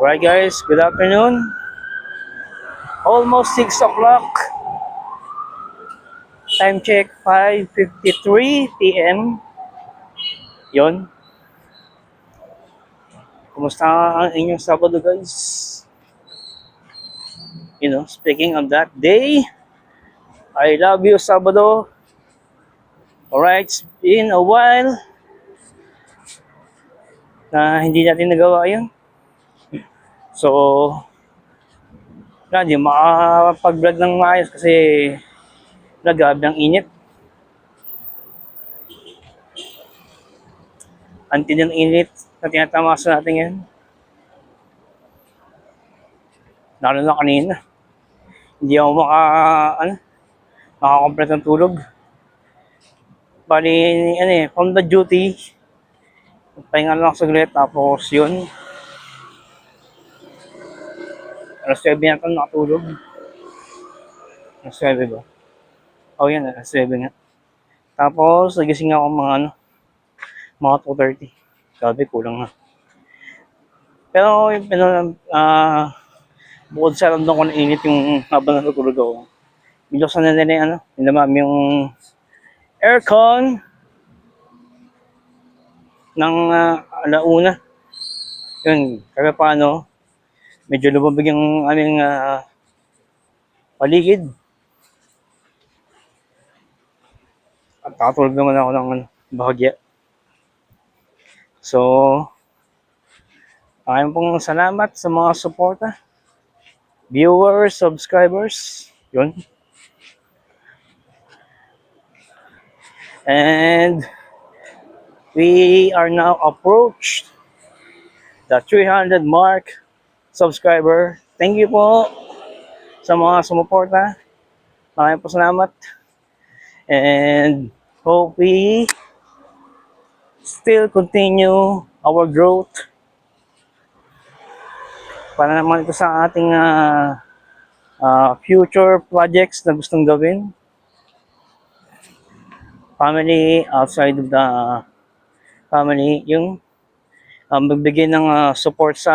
Right guys, good afternoon. Almost 6 o'clock. Time check 5:53 p.m. Yon. Kumusta ang inyong Sabado guys? Speaking of that day, I love you Sabado. Alright, it's been a while na hindi natin nagawa yun. So, hindi makapag-vlog ng maayos kasi nagab ng init. Anti ng init na tinatamasa natin yan. Lalo na kanina. Hindi ako makakomplete ng tulog. Bali, from the duty, pahinga lang saglit, tapos yun. Alas 7 na ito nakatulog. Alas 7 ba? Oh yan, alas 7 nga. Tapos, nagising ako mga 2:30. Sabi, kulang na. Pero, bukod sa ramdam ko na init yung habang natutulog ako. Binuksan na nila nilamam yung aircon ng alauna. Yun, kaya paano, medyo lumabig yung aming paligid. At nakatulog naman ako ng bahagya. So, maraming pong salamat sa mga suporta. Viewers, subscribers, yun. And we are now approached the 300 mark subscriber. Thank you po sa mga sumuporta. Maraming po salamat. And hope we still continue our growth para naman ito sa ating future projects na gustong gawin. Family, outside of the family, yung magbigay ng support sa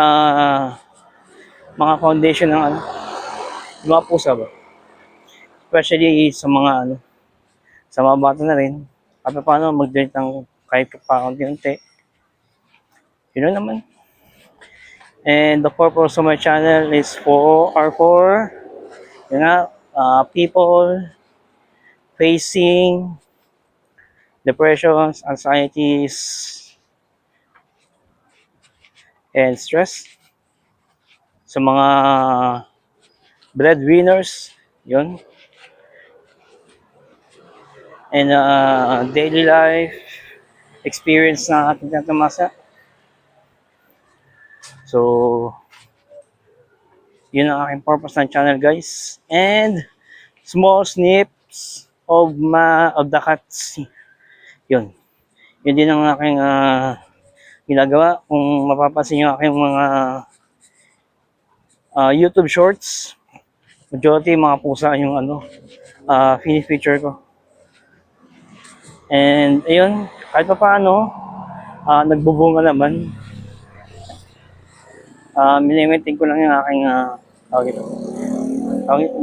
mga foundation ng mga pusa ba? Especially sa mga sa mga bata na rin. At paano mag-donate ng kahit pa unti-unti. Yun naman. And the purpose of my channel is for people facing depressions, anxieties, and stress. Sa mga breadwinners, yun. And daily life experience na ating tatamasa. So, yun ang aking purpose ng channel guys. And small snips of the cats. Yun. Yun din ang aking ginagawa. Kung mapapansin nyo aking mga YouTube shorts, majority mga pusa yung fini-feature ko. And ayun, kahit pa paano, nagbubunga naman. Minimaintain ko lang yung aking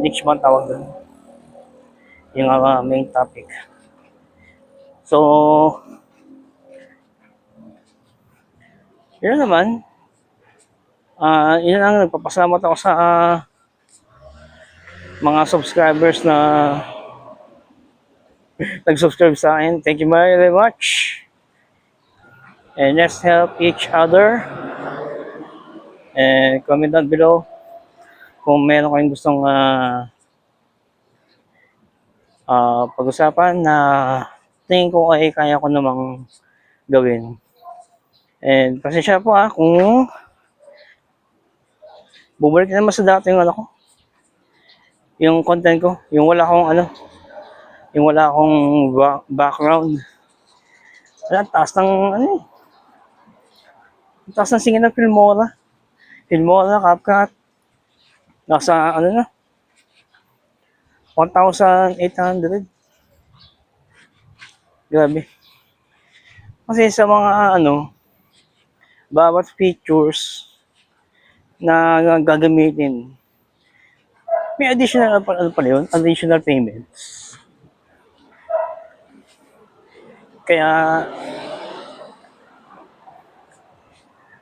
niche ba tawag doon? Yung main topic. So, yun naman. Yun lang, nagpapasalamat ako sa mga subscribers na nag-subscribe sa akin. Thank you very much. And let's help each other. And comment down below kung meron kayong gustong pag-usapan na tingin ko ay kaya ko namang gawin. And pasensya po kung bumalik naman sa dati yung content ko, yung wala akong background. Taas ng singin ng Filmora, CapCut. Nasa 1,800. Grabe. Kasi sa mga bawat features na gagamitin. May additional ano pala yun? Additional payments. Kaya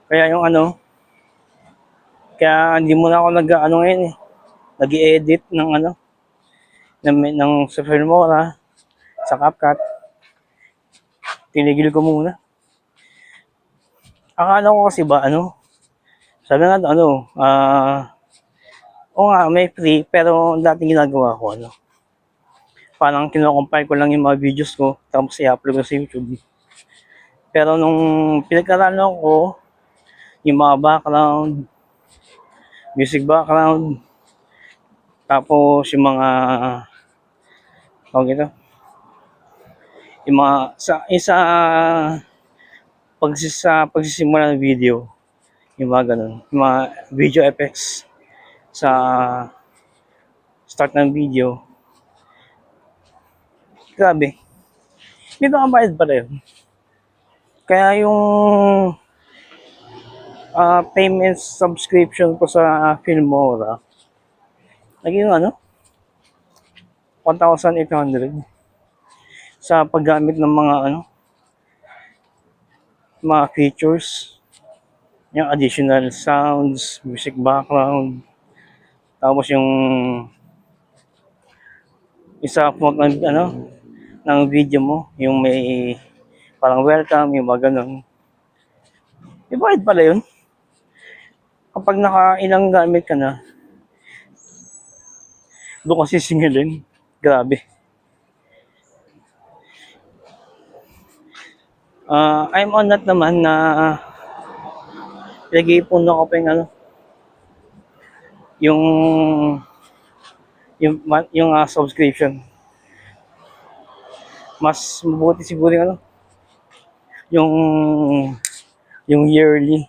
yung ano, kaya hindi mo na ako nag-ano ngayon eh. Nag-i-edit ng ano, ng sa Filmora, sa CapCut. Tinigil ko muna. Akala ko kasi ba ano, sabi nga ano, o nga may free pero dating ginagawa ko ano. Parang kino-compile ko lang yung mga videos ko tapos i-upload ko sa YouTube. Pero nung pinag-aralan ko yung mga background, music background, tapos yung mga yung mga sa pagsisimula ng video, yung mga ganun, yung mga video effects sa start ng video. Grabe. May mga bayad pala yun. Kaya yung payment subscription ko sa Filmora, naging ano, 1,800 sa paggamit ng mga ano, mga features, yung additional sounds, music background, tapos yung isa po ng ano, ng video mo, yung may parang welcome, yung mga ganun. Ibayad pala yun. Kapag nakailang gamit ka na, doon kasi singilin. Grabe. I'm on that naman na nag-iipon ako pa yung ano, yung subscription. Mas mabuti siguro yung ano, yung yearly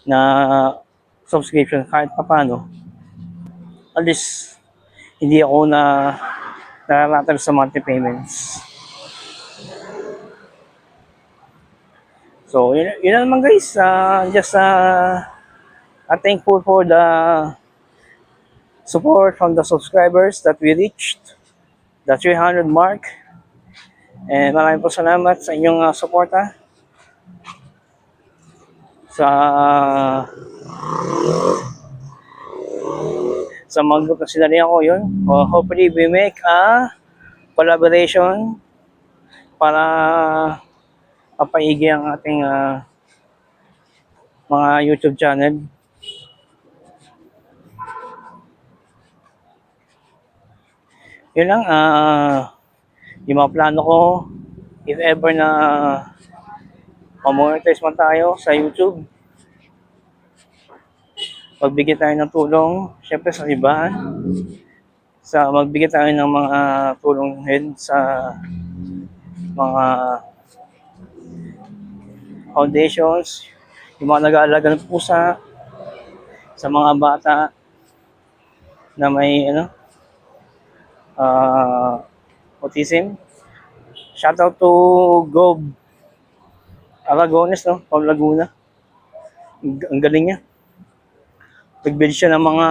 na subscription kahit paano. At least hindi ako nararatag sa monthly payments. So, yun naman guys. Just thankful for the support from the subscribers that we reached the 300 mark. And maraming po salamat sa inyong suporta sa mga group na sinali ako yun. Hopefully we make a collaboration para mapaigi ang ating mga YouTube channel. Yun lang, yung mga plano ko, if ever na ma-monetize man tayo sa YouTube, magbigay tayo ng tulong, syempre sa iba, magbigay tayo ng mga tulong din sa mga foundations, yung mga nag-aalaga ng pusa, sa mga bata na may autism. Shout out to Gob Aragones, from Laguna. Ang galing niya. Nag-build siya ng mga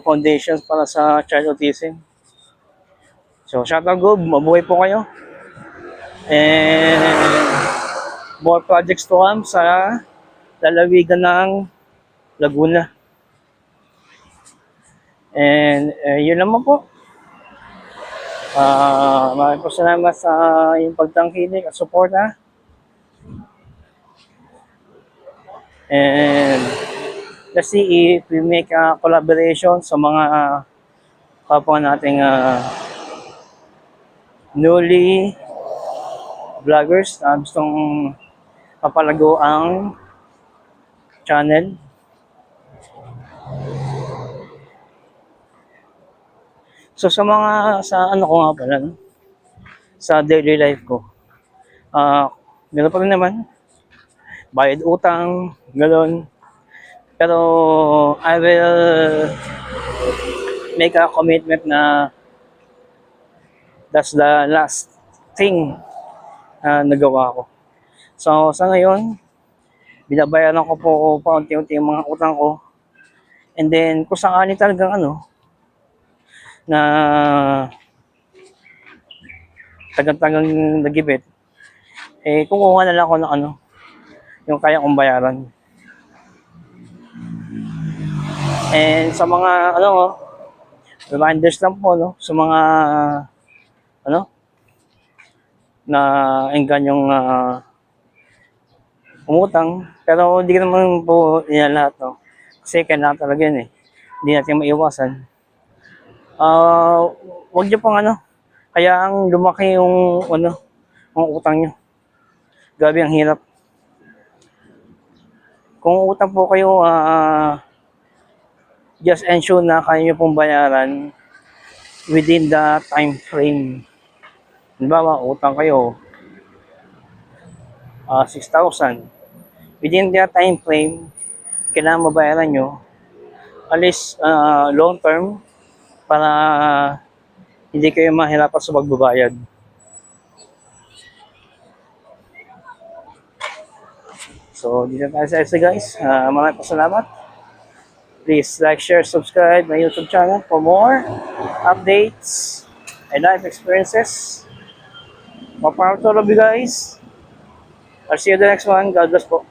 foundations para sa child autism. So, shout out Gob, mabuhay po kayo. And more projects to come sa lalawigan ng Laguna. And yun naman po. Maraming po salamat sa iyong pagtangkilik at suporta. And let's see if we make a collaboration sa mga kapwa nating newly vloggers na gustong kapalago ang channel. So sa ano ko nga pala, sa daily life ko, meron pa rin naman, bayad utang, gano'n. Pero I will make a commitment na that's the last thing na nagawa ko. So sa ngayon, binabayaran ko po paunti-unti yung mga utang ko. And then, kung sakali talagang na tagang-tagang nagibit, kukuha na lang ako ng yung kaya kong bayaran. And sa mga, reminders lang po, sa mga, na enggan yung umutang. Pero hindi ko naman po yan lahat, Kasi kailangan talaga yun, Hindi natin maiwasan. Wag niyo pong kaya ang lumaki yung, yung utang niyo. Grabe ang hirap. Kung utang po kayo, just ensure na kaya nyo pong bayaran within the time frame. Halimbawa, utang kayo 6,000. Within the time frame, kailangan mabayaran nyo at least long term para hindi kayo mahirapan sa pagbabayad. So, dito tayo sa isa guys. Maraming salamat. Please like, share, subscribe my YouTube channel for more updates and life experiences. More power to all of you guys. I'll see you the next one. God bless po.